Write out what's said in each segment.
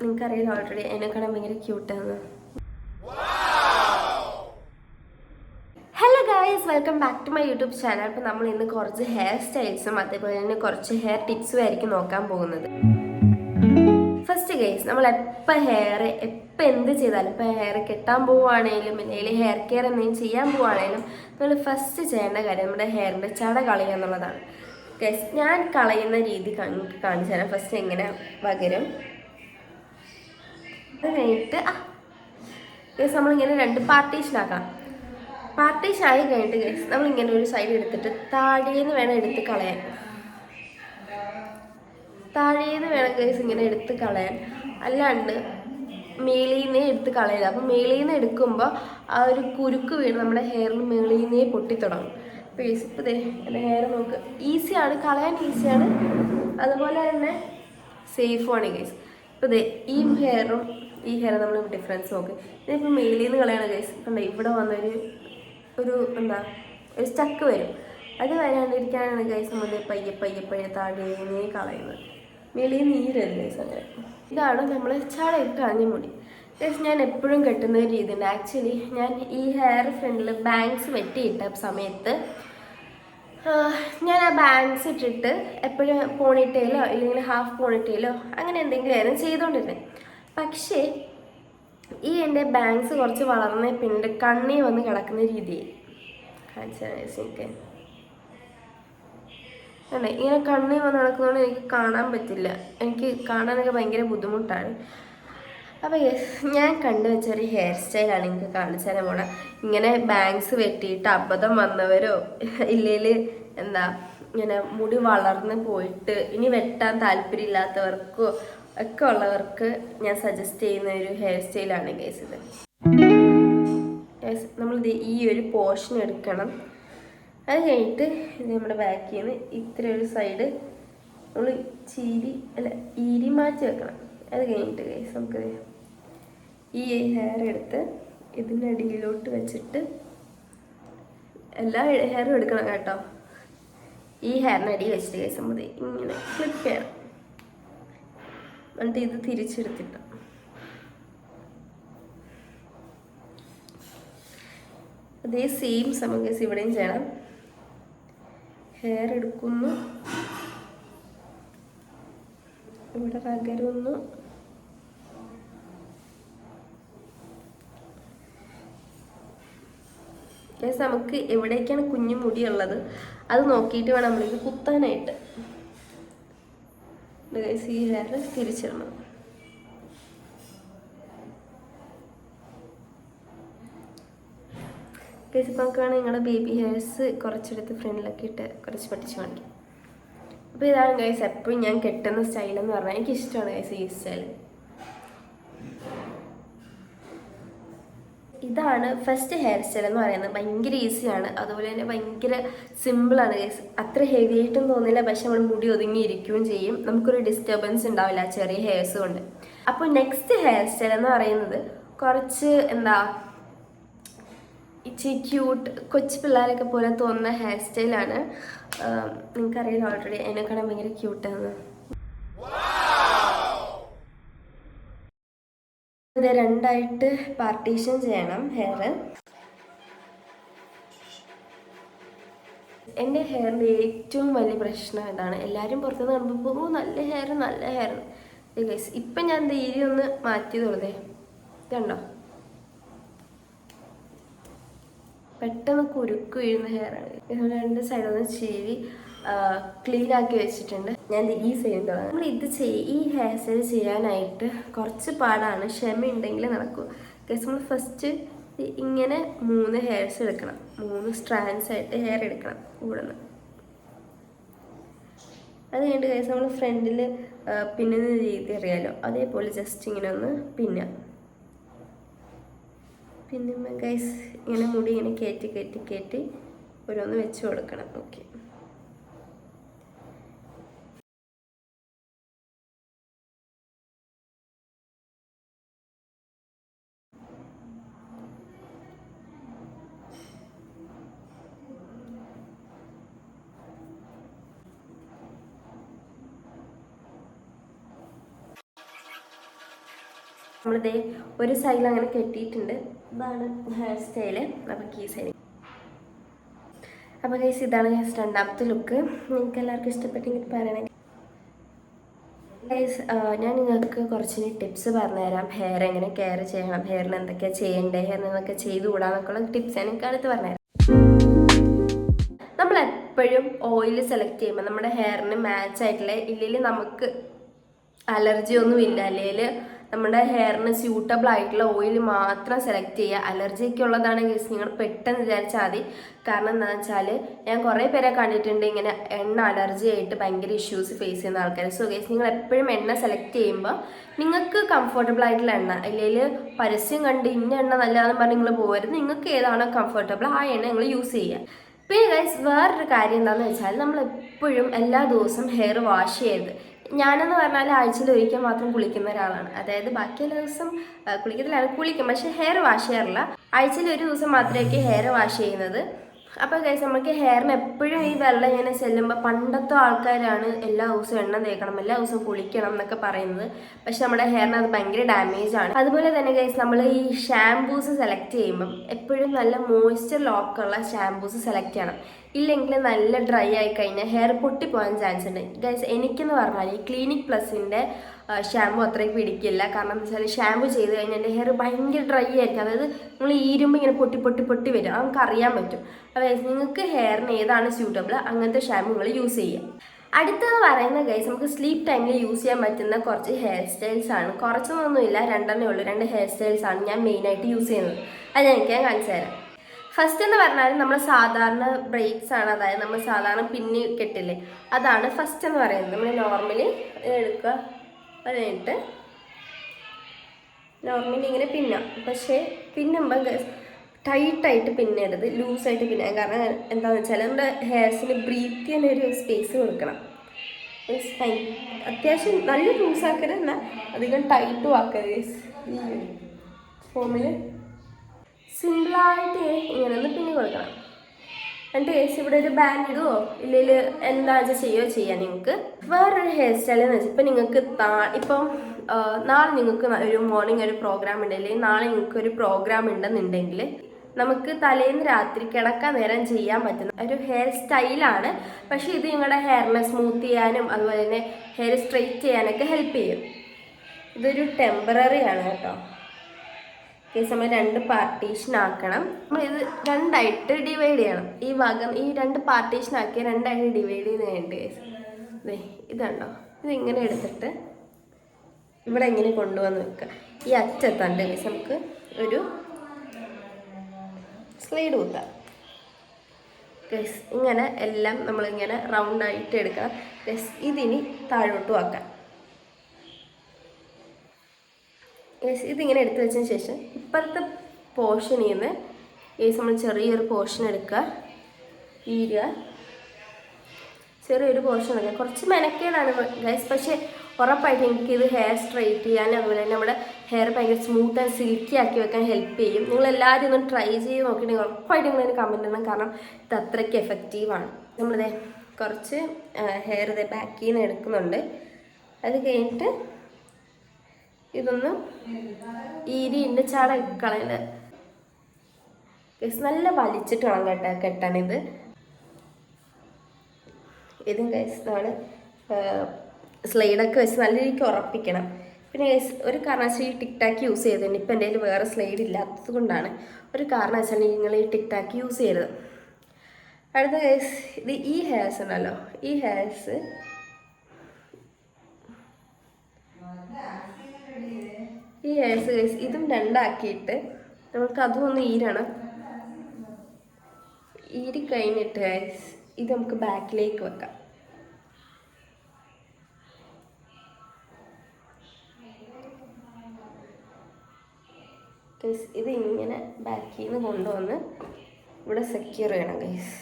നിങ്ങൾക്കറിയാലോ ഓൾറെഡി എന്നെ കാണാൻ ഭയങ്കര ക്യൂട്ടാണ്. Hello guys, welcome back to my YouTube channel. അപ്പോൾ നമ്മൾ ഇന്ന് കുറച്ച് ഹെയർ സ്റ്റൈൽസും അതേപോലെ തന്നെ കുറച്ച് ഹെയർ ടിപ്സും ആയിരിക്കും നോക്കാൻ പോകുന്നത്. ഫസ്റ്റ് ഗൈസ്, നമ്മൾ എപ്പോൾ എന്ത് ചെയ്താലും, ഇപ്പോൾ ഹെയർ കെട്ടാൻ പോവുകയാണെങ്കിലും അല്ലെങ്കിൽ ഹെയർ കെയർ എന്തെങ്കിലും ചെയ്യാൻ പോവുകയാണെങ്കിലും നമ്മൾ ഫസ്റ്റ് ചെയ്യേണ്ട കാര്യം നമ്മുടെ ഹെയറിൻ്റെ ചട കളയുക എന്നുള്ളതാണ്. ഗൈസ്, ഞാൻ കളയുന്ന രീതി കാണിച്ചു തരാം. ഫസ്റ്റ് എങ്ങനെ പകരം അത് കഴിഞ്ഞിട്ട് ഗൈസ് നമ്മളിങ്ങനെ രണ്ട് പാർട്ടീഷനാക്കാം. പാർട്ടീഷൻ ആയി കഴിഞ്ഞിട്ട് ഗൈസ് നമ്മളിങ്ങനെ ഒരു സൈഡ് എടുത്തിട്ട് താഴേന്ന് വേണം എടുത്ത് കളയാൻ. താഴേന്ന് വേണം ഗൈസ് ഇങ്ങനെ എടുത്ത് കളയാൻ, അല്ലാണ്ട് മേളീന്നേ എടുത്ത് കളയില്ല. അപ്പം മേളീന്ന് എടുക്കുമ്പോൾ ആ ഒരു കുരുക്ക് വീണ് നമ്മുടെ ഹെയറിൽ മേളീന്നേ പൊട്ടിത്തുടങ്ങും. അപ്പോൾ ഗൈസ് ഇപ്പോൾ ദേ എൻ്റെ ഹെയർ നോക്ക്, ഈസിയാണ് കളയാൻ, ഈസിയാണ്, അതുപോലെ തന്നെ സേഫുമാണ് ഗൈസ്. ഇപ്പോൾ ദേ ഈ ഹെയറും ഈ ഹെയറും നമ്മൾ ഡിഫറൻസ് നോക്ക്. ഇതിപ്പോൾ മേളീന്ന് കളയാണ് ഗൈസ്. കണ്ടോ, ഇവിടെ വന്നൊരു എന്താ ഒരു സ്റ്റക്ക് വരും. അത് വരാണ്ടിരിക്കാനാണ് ഗൈസ് നമ്മൾ പയ്യെ പയ്യെ പയ്യെ താഴേന്നേ കളയുന്നത്. മേളിൽ നീരല്ല ഗൈസ്. അങ്ങനെ ഇതാണ് നമ്മൾ ചടയൊക്കെ കളഞ്ഞ മുടി ഗൈസ്. ഞാൻ എപ്പോഴും കെട്ടുന്ന ഒരു രീതിയുണ്ട്. ആക്ച്വലി ഞാൻ ഈ ഹെയർ ഫ്രണ്ടിൽ ബാങ്ക്സ് വെട്ടിയിട്ട സമയത്ത് ഞാൻ ആ ബാങ്ക്സ് ഇട്ടിട്ട് എപ്പോഴും പോണിറ്റെയിലോ ഇല്ലെങ്കിൽ ഹാഫ് പോണിറ്റെയിലോ അങ്ങനെ എന്തെങ്കിലും ആയിരുന്നു ചെയ്തുകൊണ്ടിരുന്നത്. പക്ഷേ ഈ എൻ്റെ ബാങ്ക്സ് കുറച്ച് വളർന്ന പിന്നീട് കണ്ണി വന്ന് കിടക്കുന്ന രീതിയായി കാണിച്ചു. അല്ലേ, ഇങ്ങനെ കണ്ണി വന്ന് നടക്കുന്നതുകൊണ്ട് എനിക്ക് കാണാൻ പറ്റില്ല, എനിക്ക് കാണാനൊക്കെ ഭയങ്കര ബുദ്ധിമുട്ടാണ്. അപ്പോൾ ഞാൻ കണ്ടുവച്ചൊരു ഹെയർ സ്റ്റൈലാണ് എനിക്ക് കാണിച്ചു തരാൻ പോണെ. ഇങ്ങനെ ബാങ്ക്സ് വെട്ടിയിട്ട് അബദ്ധം വന്നവരോ ഇല്ലെങ്കിൽ എന്താ ഇങ്ങനെ മുടി വളർന്ന് പോയിട്ട് ഇനി വെട്ടാൻ താല്പര്യമില്ലാത്തവർക്കോ ഒക്കെ ഉള്ളവർക്ക് ഞാൻ സജസ്റ്റ് ചെയ്യുന്ന ഒരു ഹെയർ സ്റ്റൈലാണ് ഗൈസ് ഇത്. നമ്മളിത് ഈ ഒരു പോർഷൻ എടുക്കണം. അത് കഴിഞ്ഞിട്ട് ഇത് നമ്മുടെ ബാക്കിൽ നിന്ന് ഇത്ര ഒരു സൈഡ് നമ്മൾ ഈരി മാറ്റി വെക്കണം. അത് കഴിഞ്ഞിട്ട് ഗൈസ് നമുക്ക് ഈ ഹെയർ എടുത്ത് ഇതിൻ്റെ അടിയിലോട്ട് വെച്ചിട്ട് എല്ലാ ഹെയറും എടുക്കണം കേട്ടോ. ഈ ഹെയറിൻ്റെ അടിയിൽ വെച്ചിട്ട് ഗൈസ് നമ്മൾ ഇങ്ങനെ ക്ലിപ്പ് ചെയ്യണം. എന്നിട്ട് ഇത് തിരിച്ചെടുത്തിട്ട് അതേ സെയിം സമയം ഗൈസ് ഇവിടെയും ചെയ്യണം. ഹെയർ എടുക്കുന്നു, ഇവിടെ പകരുന്നു, ഗൈസ് നമുക്ക് എവിടേക്കാണ് കുഞ്ഞു മുടിയുള്ളത് അത് നോക്കിയിട്ട് വേണം നമ്മളിത് കുത്താനായിട്ട്. ഗൈസ് ഈ ഹെയർ തിരിച്ചിടണം. ഗൈസ് ഇപ്പം നമുക്ക് വേണമെങ്കിൽ നിങ്ങളുടെ ബേബി ഹെയർസ് കുറച്ചെടുത്ത് ഫ്രണ്ടിലൊക്കെ ഇട്ട് കുറച്ച് പഠിച്ച് കാണിക്കും. അപ്പോൾ ഇതാണ് ഗൈസ് എപ്പോഴും ഞാൻ കെട്ടുന്ന സ്റ്റൈലെന്ന് പറഞ്ഞാൽ എനിക്കിഷ്ടമാണ് ഗൈസ് ഈ സ്റ്റൈൽ. ഇതാണ് ഫസ്റ്റ് ഹെയർ സ്റ്റൈൽ എന്ന് പറയുന്നത്. ഭയങ്കര ഈസിയാണ്, അതുപോലെ തന്നെ ഭയങ്കര സിമ്പിളാണ് ഗൈസ്. അത്ര ഹെവി ആയിട്ടും തോന്നില്ല, പക്ഷെ നമ്മൾ മുടി ഒതുങ്ങിയിരിക്കുകയും ചെയ്യും. നമുക്കൊരു ഡിസ്റ്റർബൻസ് ഉണ്ടാവില്ല ചെറിയ ഹെയർസ് കൊണ്ട്. അപ്പോൾ നെക്സ്റ്റ് ഹെയർ സ്റ്റൈൽ എന്ന് പറയുന്നത് കുറച്ച് എന്താ ഇച്ചിരി ക്യൂട്ട് കൊച്ചു പിള്ളേരൊക്കെ പോലെ തോന്നുന്ന ഹെയർ സ്റ്റൈലാണ്. നിങ്ങൾക്കറിയാലോ ഓൾറെഡി എന്നെ കാണാൻ ഭയങ്കര ക്യൂട്ടാണ്. ഇത് രണ്ടായിട്ട് പാർട്ടീഷൻ ചെയ്യണം ഹെയർ. എൻ്റെ ഹെയറിൻ്റെ ഏറ്റവും വലിയ പ്രശ്നം ഇതാണ്. എല്ലാവരും പുറത്തുനിന്ന് കാണുമ്പോൾ നല്ല ഹെയർ നല്ല ഹെയർ ഗൈസ്. ഇപ്പം ഞാൻ തീരെ ഒന്ന് മാറ്റിയതുള്ളതേ, ഇതുണ്ടോ, പെട്ടെന്ന് കുരുക്ക് വീഴുന്ന ഹെയറാണ്. രണ്ട് സൈഡൊന്ന് ചീവി ക്ലീൻ ആക്കി വെച്ചിട്ടുണ്ട്. ഞാൻ ഈ സൈഡ് തുടങ്ങാം. നമ്മൾ ഈ ഹെയർ സ്റ്റൈൽ ചെയ്യാനായിട്ട് കുറച്ച് പാടാണ്, ക്ഷമയുണ്ടെങ്കിൽ നടക്കൂ. ഗൈസ് നമ്മൾ ഫസ്റ്റ് ഇങ്ങനെ 3 ഹെയർസ് എടുക്കണം, 3 സ്ട്രാൻഡ്സ് ആയിട്ട് ഹെയർ എടുക്കണം ഇവിടെ നിന്ന്. അത് കഴിഞ്ഞിട്ട് ഗൈസ് നമ്മൾ ഫ്രണ്ടിൽ പിന്നുന്ന രീതി അറിയാലോ, അതേപോലെ ജസ്റ്റ് ഇങ്ങനെ ഒന്ന് പിന്നുമ്പോൾ ഗൈസ് ഇങ്ങനെ മുടി ഇങ്ങനെ കയറ്റി ഓരോന്ന് വെച്ച് കൊടുക്കണം. ഓക്കെ, നമ്മളിതേ ഒരു സൈഡിൽ അങ്ങനെ കെട്ടിയിട്ടുണ്ട്. ഇതാണ് ഹെയർ സ്റ്റൈല്. നമുക്ക് ഈ സൈഡ്. അപ്പോൾ ഗൈസ് ഇതാണ് ഗൈസ് രണ്ടാമത്തെ ലുക്ക്. നിങ്ങൾക്ക് എല്ലാവർക്കും ഇഷ്ടപ്പെട്ടെങ്കിൽ പറയണമെങ്കിൽ ഗൈസ് ഞാൻ നിങ്ങൾക്ക് കുറച്ച് ടിപ്സ് പറഞ്ഞുതരാം. ഹെയർ എങ്ങനെ കെയർ ചെയ്യണം, ഹെയറിന് എന്തൊക്കെയാണ് ചെയ്യേണ്ടത്, ഹെയറിന് എന്തൊക്കെ ചെയ്തുകൂടാന്നൊക്കെയുള്ള ടിപ്സ് ഞാൻ നിങ്ങൾക്ക് അടുത്ത് പറഞ്ഞുതരാം. നമ്മൾ എപ്പോഴും ഓയിൽ സെലക്ട് ചെയ്യുമ്പോൾ നമ്മുടെ ഹെയറിന് മാച്ച് ആയിട്ടുള്ള ഇല്ലെങ്കിൽ നമുക്ക് അലർജി ഒന്നും ഇല്ല, അല്ലെങ്കിൽ നമ്മുടെ ഹെയറിന് സ്യൂട്ടബിൾ ആയിട്ടുള്ള ഓയിൽ മാത്രം സെലക്ട് ചെയ്യുക. അലർജിയൊക്കെ ഉള്ളതാണ് ഗൈസ് നിങ്ങൾ പെട്ടെന്ന് വിചാരിച്ചാൽ മതി. കാരണം എന്താണെന്ന് വെച്ചാൽ ഞാൻ കുറേ പേരെ കണ്ടിട്ടുണ്ട് ഇങ്ങനെ എണ്ണ അലർജി ആയിട്ട് ഭയങ്കര ഇഷ്യൂസ് ഫേസ് ചെയ്യുന്ന ആൾക്കാർ. സോ ഗൈസ് നിങ്ങൾ എപ്പോഴും എണ്ണ സെലക്ട് ചെയ്യുമ്പോൾ നിങ്ങൾക്ക് കംഫർട്ടബിൾ ആയിട്ടുള്ള എണ്ണ, അല്ലെങ്കിൽ പരസ്യം കണ്ട് ഇന്ന എണ്ണ നല്ലതാണെന്ന് പറഞ്ഞ് നിങ്ങൾ പോകരുത്. നിങ്ങൾക്ക് ഏതാണോ കംഫർട്ടബിൾ ആ എണ്ണ നിങ്ങൾ യൂസ് ചെയ്യുക. പിന്നെ ഗൈസ് വേറൊരു കാര്യം എന്താണെന്ന് വെച്ചാൽ നമ്മൾ എപ്പോഴും എല്ലാ ദിവസവും ഹെയർ വാഷ് ചെയ്യരുത്. ഞാനെന്ന് പറഞ്ഞാൽ ആഴ്ചയിൽ ഒരിക്കൽ മാത്രം കുളിക്കുന്ന ഒരാളാണ്. അതായത് ബാക്കിയെല്ലാ ദിവസം കുളിക്കും, പക്ഷേ ഹെയർ വാഷ് ചെയ്യാറില്ല. ആഴ്ചയിൽ ഒരു ദിവസം മാത്രമേ ഹെയർ വാഷ് ചെയ്യുന്നത്. അപ്പോൾ ഗൈസ് നമുക്ക് ഹെയറിന് എപ്പോഴും ഈ വെള്ളം ഇങ്ങനെ ചെല്ലുമ്പോൾ പണ്ടത്തെ ആൾക്കാരാണ് എല്ലാ ദിവസവും എണ്ണ തേക്കണം, എല്ലാ ദിവസവും കുളിക്കണം എന്നൊക്കെ പറയുന്നത്. പക്ഷെ നമ്മുടെ ഹെയറിന് അത് ഭയങ്കര ഡാമേജ് ആണ്. അതുപോലെ തന്നെ ഗൈസ് നമ്മൾ ഈ ഷാംപൂസ് സെലക്ട് ചെയ്യുമ്പം എപ്പോഴും നല്ല മോയ്സ്ചർ ലോക്കുള്ള ഷാംപൂസ് സെലക്ട് ചെയ്യണം. ഇല്ലെങ്കിൽ നല്ല ഡ്രൈ ആയി കഴിഞ്ഞാൽ ഹെയർ പൊട്ടിപ്പോകാൻ ചാൻസ് ഉണ്ട് ഗൈസ്. എനിക്കെന്ന് പറഞ്ഞാൽ ഈ ക്ലിനിക് പ്ലസിൻ്റെ ഷാമ്പു അത്രയ്ക്ക് പിടിക്കില്ല. കാരണം എന്താ വെച്ചാൽ ഷാമ്പു ചെയ്ത് കഴിഞ്ഞാൽ എൻ്റെ ഹെയർ ഭയങ്കര ഡ്രൈ ആയിരിക്കും. അതായത് നമ്മൾ ഈരുമ്പോൾ ഇങ്ങനെ പൊട്ടി വരും, നമുക്ക് അറിയാൻ പറ്റും. അപ്പോൾ നിങ്ങൾക്ക് ഹെയറിന് ഏതാണ് സ്യൂട്ടബിൾ അങ്ങനത്തെ ഷാമ്പു നിങ്ങൾ യൂസ് ചെയ്യുക. അടുത്തത് പറയുന്ന ഗൈസ് നമുക്ക് സ്ലീപ്പ് ടൈമിൽ യൂസ് ചെയ്യാൻ പറ്റുന്ന കുറച്ച് ഹെയർ സ്റ്റൈൽസ് ആണ്. കുറച്ചൊന്നുമില്ല, 2 ഉള്ളൂ. 2 ഹെയർ സ്റ്റൈൽസ് ആണ് ഞാൻ മെയിനായിട്ട് യൂസ് ചെയ്യുന്നത്. അത് ഞാൻ കാണിച്ചു തരാം. ഫസ്റ്റ് എന്ന് പറഞ്ഞാൽ നമ്മൾ സാധാരണ ബ്രേക്സ് ആണ്, അതായത് നമ്മൾ സാധാരണ പിന്നി കെട്ടില്ലേ, അതാണ് ഫസ്റ്റ് എന്ന് പറയുന്നത്. നമ്മൾ നോർമലി എടുക്കുക, അത് കഴിഞ്ഞിട്ട് നോർമലി ഇങ്ങനെ പിന്നാം. പക്ഷേ പിന്നുമ്പോൾ ടൈറ്റായിട്ട് പിന്നരുത്, ലൂസായിട്ട് പിന്നാം. കാരണം എന്താണെന്ന് വെച്ചാൽ നമ്മുടെ ഹെയർസിന് ബ്രീത്ത് ചെയ്യാൻ ഒരു സ്പേസ് കൊടുക്കണം. അത്യാവശ്യം നല്ല ലൂസാക്കരുത്, എന്നാൽ അധികം ടൈറ്റും ആക്കരുത്. ഈ ഫോമിൽ സിമ്പിളായിട്ട് ഇങ്ങനെ ഒന്ന് പിന്നി കൊടുക്കണം. എന്നിട്ട് കേസ് ഇവിടെ ഒരു ബാൻഡ് ഇടുവോ ഇല്ലെങ്കിൽ എന്താ വെച്ചാൽ ചെയ്യാം. നിങ്ങൾക്ക് വേറൊരു ഹെയർ സ്റ്റൈൽ എന്ന് വെച്ചാൽ ഇപ്പം നിങ്ങൾക്ക് ഇപ്പം നാളെ നിങ്ങൾക്ക് ഒരു മോർണിംഗ് ഒരു പ്രോഗ്രാം ഉണ്ടെങ്കിൽ നാളെ നിങ്ങൾക്ക് ഒരു പ്രോഗ്രാം ഉണ്ടെന്നുണ്ടെങ്കിൽ നമുക്ക് തലേന്ന് രാത്രി കിടക്കാൻ നേരം ചെയ്യാൻ പറ്റുന്ന ഒരു ഹെയർ സ്റ്റൈലാണ്. പക്ഷേ ഇത് നിങ്ങളുടെ ഹെയറിനെ സ്മൂത്ത് ചെയ്യാനും അതുപോലെ തന്നെ ഹെയർ സ്ട്രെയിറ്റ് ചെയ്യാനൊക്കെ ഹെൽപ്പ് ചെയ്യും. ഇതൊരു ടെമ്പററി ആണ് കേട്ടോ. കേസ് നമ്മൾ 2 പാർട്ടീഷൻ ആക്കണം. നമ്മൾ ഇത് 2ആയിട്ട് ഡിവൈഡ് ചെയ്യണം. ഈ ഭാഗം ഈ 2 പാർട്ടീഷൻ ആക്കി 2ആയിട്ട് ഡിവൈഡ് ചെയ്ത് കഴിഞ്ഞിട്ട് കേസ് ഇതുണ്ടോ, ഇതിങ്ങനെ എടുത്തിട്ട് ഇവിടെ ഇങ്ങനെ കൊണ്ടുവന്ന് വെക്കുക. ഈ അറ്റത്തണ്ട് കേസ് നമുക്ക് ഒരു സ്ലൈഡ് കുത്താം. കേസ് ഇങ്ങനെ എല്ലാം നമ്മളിങ്ങനെ റൗണ്ടായിട്ട് എടുക്കണം. കേസ് ഇതിനി താഴോട്ടും ആക്കാം. ഇതിങ്ങനെ എടുത്തു വെച്ചതിന് ശേഷം ഇപ്പോഴത്തെ പോർഷനിൽ നിന്ന് നമ്മൾ ചെറിയൊരു പോർഷൻ എടുക്കുക, ഈരുക. ചെറിയൊരു പോർഷൻ എടുക്കുക. കുറച്ച് മെനക്കേടാണ് ഗൈസ്, പക്ഷേ ഉറപ്പായിട്ട് എനിക്കിത് ഹെയർ സ്ട്രെയിറ്റ് ചെയ്യാനും അതുപോലെ തന്നെ നമ്മുടെ ഹെയർ ഭയങ്കര സ്മൂത്ത് ആൻഡ് സിൽക്കി ആക്കി വെക്കാൻ ഹെൽപ്പ് ചെയ്യും. നിങ്ങളെല്ലാവരും ഒന്ന് ട്രൈ ചെയ്ത് നോക്കിയിട്ടുണ്ടെങ്കിൽ ഉറപ്പായിട്ട് നിങ്ങളതിന് കമൻറ്റ് ചെയ്യണം. കാരണം ഇത് അത്രയ്ക്ക് എഫക്റ്റീവാണ്. നമ്മളിത് കുറച്ച് ഹെയർ ബാക്കിൽ നിന്ന് എടുക്കുന്നുണ്ട്. അത് കഴിഞ്ഞിട്ട് ഇതൊന്ന് ഈരിൻ്റെ ചാട കളയുന്നത് നല്ല വലിച്ചിട്ട് വേണം കെട്ടാൻ. ഇതും ഗൈസ് നമ്മൾ സ്ലൈഡൊക്കെ വെച്ച് നല്ല രീതിക്ക് ഉറപ്പിക്കണം. പിന്നെ ഗൈസ് ഒരു കാരണവശാൽ ഈ ടിക് ടാക്ക് യൂസ് ചെയ്തിട്ടുണ്ട്. ഇപ്പം എൻ്റെ കയ്യിൽ വേറെ സ്ലൈഡ് ഇല്ലാത്തത് കൊണ്ടാണ്. ഒരു കാരണവശാൽ നിങ്ങൾ ഈ ടിക് ടാക്ക് യൂസ് ചെയ്യരുത്. അടുത്ത ഗൈസ് ഇത് ഈ ഹെയർസ് ഉണ്ടല്ലോ, ഈ ഹെയർസ് ഗൈസ് ഇതും 2ആക്കിയിട്ട് നമുക്ക് അതും ഒന്ന് ഈരണം. ഈരി കഴിഞ്ഞിട്ട് ഗൈസ് ഇത് നമുക്ക് ബാക്കിലേക്ക് വെക്കാം. ഗൈസ് ഇത് ഇങ്ങനെ ബാക്കിൽ നിന്ന് കൊണ്ടുവന്ന് ഇവിടെ സെക്യൂർ ചെയ്യണം ഗൈസ്.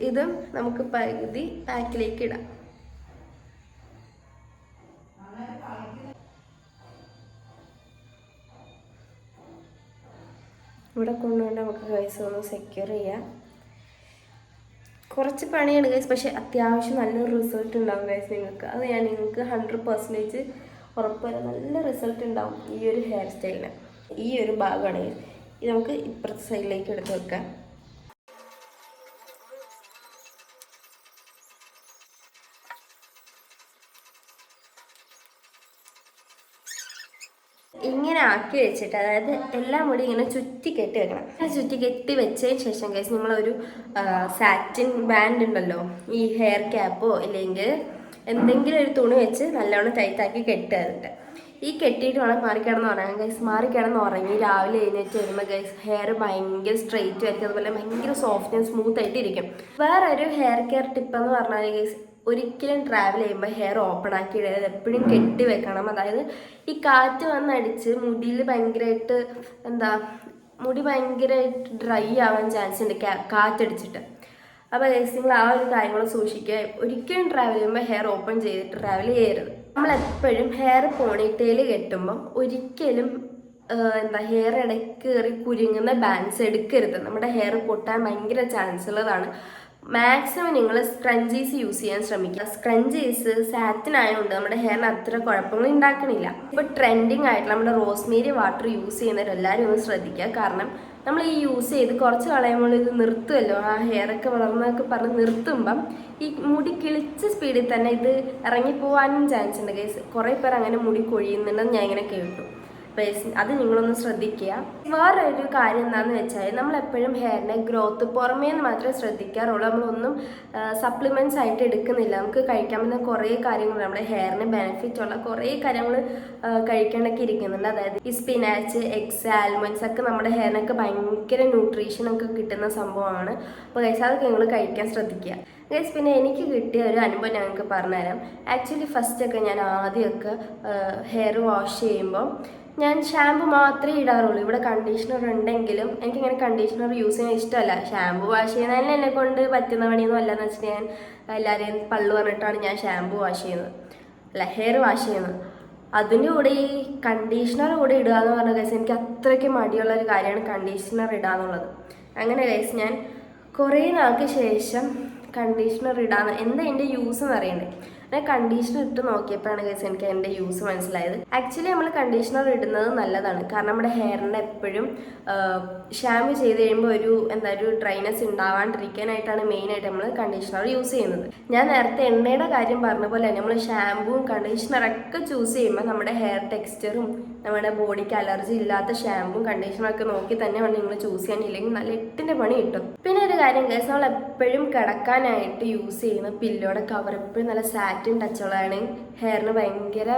ഇതും നമുക്ക് പകുതി ബാക്കിലേക്ക് ഇടാം. ഇവിടെ കൊണ്ടുകൊണ്ട് നമുക്ക് ഗൈസ് ഒന്ന് സെക്യൂർ ചെയ്യാം. കുറച്ച് പണിയാണ് ഗൈസ്, പക്ഷേ അത്യാവശ്യം നല്ലൊരു റിസൾട്ട് ഉണ്ടാവും ഗൈസ് നിങ്ങൾക്ക്. അത് ഞാൻ നിങ്ങൾക്ക് 100% ഉറപ്പ് വരാം, നല്ല റിസൾട്ട് ഉണ്ടാവും ഈ ഒരു ഹെയർ സ്റ്റൈലിന്. ഈ ഒരു ഭാഗമാണ് ഇത് നമുക്ക് ഇപ്പുറത്തെ സൈഡിലേക്ക് എടുത്ത് വെക്കാം. ഇങ്ങനെ ആക്കി വെച്ചിട്ട്, അതായത് എല്ലാ മുടി ഇങ്ങനെ ചുറ്റി കെട്ടി വെക്കണം. ചുറ്റി കെട്ടി വെച്ചതിന് ശേഷം ഗൈസ് നമ്മളൊരു സാറ്റിൻ ബാൻഡ് ഉണ്ടല്ലോ, ഈ ഹെയർ ക്യാപ്പോ ഇല്ലെങ്കിൽ എന്തെങ്കിലും ഒരു തുണി വെച്ച് നല്ലോണം ടൈറ്റാക്കി കെട്ടുക. ഈ കെട്ടിയിട്ട് വേണം മാറിക്കിടന്ന് ഉറങ്ങാൻ ഗൈസ്. മാറിക്കിടന്ന് ഉറങ്ങി രാവിലെ എഴുന്നേറ്റ് വരുമ്പോൾ ഗൈസ് ഹെയർ ഭയങ്കര സ്ട്രെയിറ്റ് ആയിരിക്കും, അതുപോലെ ഭയങ്കര സോഫ്റ്റ് ആൻഡ് സ്മൂത്ത് ആയിട്ട് ഇരിക്കും. വേറൊരു ഹെയർ കെയർ ടിപ്പ് എന്ന് പറഞ്ഞാൽ ഗൈസ്, ഒരിക്കലും ട്രാവൽ ചെയ്യുമ്പോൾ ഹെയർ ഓപ്പൺ ആക്കി ഇടരുത്, എപ്പോഴും കെട്ടി വെക്കണം. അതായത് ഈ കാറ്റ് വന്നടിച്ച് മുടിയിൽ ഭയങ്കരമായിട്ട് മുടി ഭയങ്കരമായിട്ട് ഡ്രൈ ആവാൻ ചാൻസ് ഉണ്ട് കാറ്റടിച്ചിട്ട്. അപ്പോൾ ഗൈസ് നിങ്ങൾ ആ ഒരു കാര്യങ്ങൾ സൂക്ഷിക്കുക. ഒരിക്കലും ട്രാവൽ ചെയ്യുമ്പോൾ ഹെയർ ഓപ്പൺ ചെയ്തിട്ട് ട്രാവൽ ചെയ്യരുത്. നമ്മളെപ്പോഴും ഹെയർ പോണിറ്റെയിൽ കെട്ടുമ്പം ഒരിക്കലും ഹെയർ ഇടയ്ക്ക് കയറി കുരുങ്ങുന്ന ബാൻഡ്സ് എടുക്കരുത്. നമ്മുടെ ഹെയർ പൊട്ടാൻ ഭയങ്കര ചാൻസ് ഉള്ളതാണ്. മാക്സിമം നിങ്ങൾ സ്ക്രഞ്ചീസ് യൂസ് ചെയ്യാൻ ശ്രമിക്കുക. സ്ക്രഞ്ചീസ് സാറ്റിൻ ആയതുകൊണ്ട് നമ്മുടെ ഹെയറിന് അത്ര കുഴപ്പങ്ങൾ ഉണ്ടാക്കണില്ല. ഇപ്പോൾ ട്രെൻഡിങ് ആയിട്ട് നമ്മുടെ റോസ്മേരി വാട്ടർ യൂസ് ചെയ്യുന്നവരെല്ലാവരും ഒന്ന് ശ്രദ്ധിക്കുക. കാരണം നമ്മൾ ഈ യൂസ് ചെയ്ത് കുറച്ച് കളയുമ്പോൾ ഇത് നിർത്തുമല്ലോ, ആ ഹെയറൊക്കെ വളർന്നൊക്കെ പറഞ്ഞ് നിർത്തുമ്പം ഈ മുടി കിളിച്ച സ്പീഡിൽ തന്നെ ഇത് ഇറങ്ങിപ്പോവാനും ചാൻസ് ഉണ്ട് ഗൈസ്. കുറേ പേർ അങ്ങനെ മുടി കൊഴിയുന്നുണ്ടെന്ന് ഞാൻ ഇങ്ങനെ കേട്ടു. അത് നിങ്ങളൊന്ന് ശ്രദ്ധിക്കുക. വേറൊരു കാര്യം എന്താണെന്ന് വെച്ചാൽ നമ്മളെപ്പോഴും ഹെയറിൻ്റെ ഗ്രോത്ത് പുറമേ നിന്ന് മാത്രമേ ശ്രദ്ധിക്കാറുള്ളൂ. നമ്മളൊന്നും സപ്ലിമെൻറ്റ്സ് ആയിട്ട് എടുക്കുന്നില്ല. നമുക്ക് കഴിക്കാൻ പറ്റുന്ന കുറേ കാര്യങ്ങൾ, നമ്മുടെ ഹെയറിന് ബെനിഫിറ്റ് ഉള്ള കുറേ കാര്യങ്ങൾ കഴിക്കേണ്ടൊക്കെ ഇരിക്കുന്നുണ്ട്. അതായത് ഈ സ്പിനാച്ച്, എഗ്സ്, ആൽമണ്ട്സ് ഒക്കെ നമ്മുടെ ഹെയറിനൊക്കെ ഭയങ്കര ന്യൂട്രീഷനൊക്കെ കിട്ടുന്ന സംഭവമാണ്. അപ്പോൾ ഗൈസ് അതൊക്കെ നിങ്ങൾ കഴിക്കാൻ ശ്രദ്ധിക്കുക ഗൈസ്. പിന്നെ എനിക്ക് കിട്ടിയ ഒരു അനുഭവം ഞങ്ങൾക്ക് പറഞ്ഞുതരാം. ആക്ച്വലി ഫസ്റ്റൊക്കെ ഞാൻ ആദ്യമൊക്കെ ഹെയർ വാഷ് ചെയ്യുമ്പോൾ ഞാൻ ഷാമ്പു മാത്രമേ ഇടാറുള്ളൂ. ഇവിടെ കണ്ടീഷണർ ഉണ്ടെങ്കിലും എനിക്കിങ്ങനെ കണ്ടീഷണർ യൂസ് ചെയ്യാൻ ഇഷ്ടമല്ല. ഷാമ്പു വാഷ് ചെയ്യുന്നതിന് എന്നെ കൊണ്ട് പറ്റുന്ന പണിയൊന്നും അല്ലെന്ന് വെച്ചിട്ട് ഞാൻ എല്ലാവരെയും പള്ളു പറഞ്ഞിട്ടാണ് ഞാൻ ഷാമ്പു വാഷ് ചെയ്യുന്നത്, ഹെയർ വാഷ് ചെയ്യുന്നത്. അതിൻ്റെ കൂടെ ഈ കണ്ടീഷണർ കൂടെ ഇടുക എന്ന് പറഞ്ഞ കേസ് എനിക്ക് അത്രയ്ക്ക് മടിയുള്ള ഒരു കാര്യമാണ് കണ്ടീഷണർ ഇടുക എന്നുള്ളത്. അങ്ങനെ കേസ് ഞാൻ കുറേ നാൾക്ക് ശേഷം കണ്ടീഷണർ ഇടാന്ന് എന്താ എൻ്റെ യൂസ് എന്ന് അറിയണ്ടേ. ഞാൻ കണ്ടീഷണർ ഇട്ട് നോക്കിയപ്പോഴാണ് ഗൈസ് എനിക്ക് എൻ്റെ യൂസ് മനസ്സിലായത്. ആക്ച്വലി നമ്മൾ കണ്ടീഷണർ ഇടുന്നത് നല്ലതാണ്. കാരണം നമ്മുടെ ഹെയറിൻ്റെ എപ്പോഴും ഷാമ്പു ചെയ്ത് കഴിയുമ്പോൾ ഒരു ഡ്രൈനെസ് ഉണ്ടാവാണ്ടിരിക്കാനായിട്ടാണ് മെയിനായിട്ട് നമ്മൾ കണ്ടീഷണർ യൂസ് ചെയ്യുന്നത്. ഞാൻ നേരത്തെ എണ്ണയുടെ കാര്യം പറഞ്ഞ പോലെ തന്നെ നമ്മൾ ഷാമ്പുവും കണ്ടീഷണറൊക്കെ ചൂസ് ചെയ്യുമ്പോൾ നമ്മുടെ ഹെയർ ടെക്സ്ചറും നമ്മുടെ ബോഡിക്ക് അലർജി ഇല്ലാത്ത ഷാമ്പും കണ്ടീഷണറൊക്കെ നോക്കി തന്നെ വേണം നിങ്ങൾ ചൂസ് ചെയ്യാൻ. ഇല്ലെങ്കിൽ നല്ല 8ന്റെ പണി കിട്ടും. പിന്നെ ഒരു കാര്യം ഗൈസ്, നമ്മൾ എപ്പോഴും കിടക്കാനായിട്ട് യൂസ് ചെയ്യുന്ന പില്ലോയുടെ കവർ എപ്പോഴും നല്ല സാറ്റിൻ ടച്ചുള്ളതാണ്. ഹെയറിന് ഭയങ്കര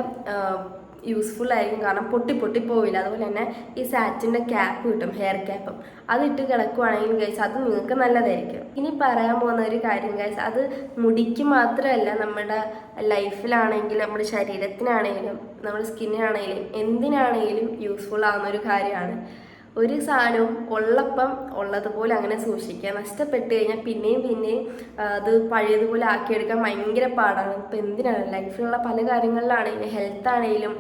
യൂസ്ഫുൾ ആയിരിക്കും, കാരണം പൊട്ടി പോവില്ല. അതുപോലെ തന്നെ ഈ സാറ്റിൻ്റെ ക്യാപ്പ് കിട്ടും, ഹെയർ ക്യാപ്പും അതിട്ട് കിടക്കുവാണെങ്കിൽ ഗൈസ് അത് നിങ്ങൾക്ക് നല്ലതായിരിക്കും. ഇനി പറയാൻ പോകുന്ന ഒരു കാര്യം ഗൈസ്, അത് മുടിക്ക് മാത്രമല്ല നമ്മുടെ ലൈഫിലാണെങ്കിലും നമ്മുടെ ശരീരത്തിനാണെങ്കിലും നമ്മുടെ സ്കിന്നിനാണെങ്കിലും എന്തിനാണെങ്കിലും യൂസ്ഫുൾ ആവുന്ന ഒരു കാര്യമാണ്. ഒരു സാധനവും ഉള്ളപ്പം ഉള്ളതുപോലെ അങ്ങനെ സൂക്ഷിക്കുക. നഷ്ടപ്പെട്ട് കഴിഞ്ഞാൽ പിന്നെയും അത് പഴയതുപോലെ ആക്കിയെടുക്കാൻ ഭയങ്കര പാടാണ്. ഇപ്പം എന്തിനാണ് ലൈഫിലുള്ള പല കാര്യങ്ങളിലാണെങ്കിലും, ഹെൽത്ത് ആണെങ്കിലും,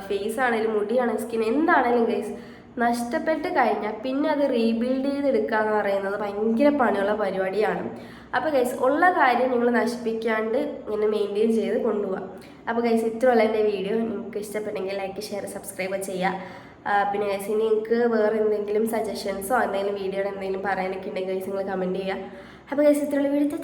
ഫേസ് ആണെങ്കിലും, മുടിയാണെങ്കിലും, സ്കിൻ എന്താണെങ്കിലും ഗൈസ് നഷ്ടപ്പെട്ട് കഴിഞ്ഞാൽ പിന്നെ അത് റീബിൽഡ് ചെയ്തെടുക്കുക എന്ന് പറയുന്നത് ഭയങ്കര പണിയുള്ള പരിപാടിയാണ്. അപ്പോൾ ഗൈസ് ഉള്ള കാര്യം നിങ്ങൾ നശിപ്പിക്കാണ്ട് ഇങ്ങനെ മെയിൻറ്റെയിൻ ചെയ്ത് കൊണ്ടുപോകാം. അപ്പോൾ ഗൈസ് ഇത്രയുള്ള എൻ്റെ വീഡിയോ നിങ്ങൾക്ക് ഇഷ്ടപ്പെട്ടെങ്കിൽ ലൈക്ക്, ഷെയർ, സബ്സ്ക്രൈബ് ചെയ്യുക. പിന്നെ ഗൈസ് ഇനി നിങ്ങൾക്ക് വേറെ എന്തെങ്കിലും സജഷൻസോ എന്തെങ്കിലും വീഡിയോയുടെ എന്തെങ്കിലും പറയാനൊക്കെ ഉണ്ടെങ്കിൽ ഗൈസ് നിങ്ങൾ കമൻറ്റ് ചെയ്യുക. അപ്പോൾ ഗൈസ് ഇത്രയുള്ള വീഡിയോ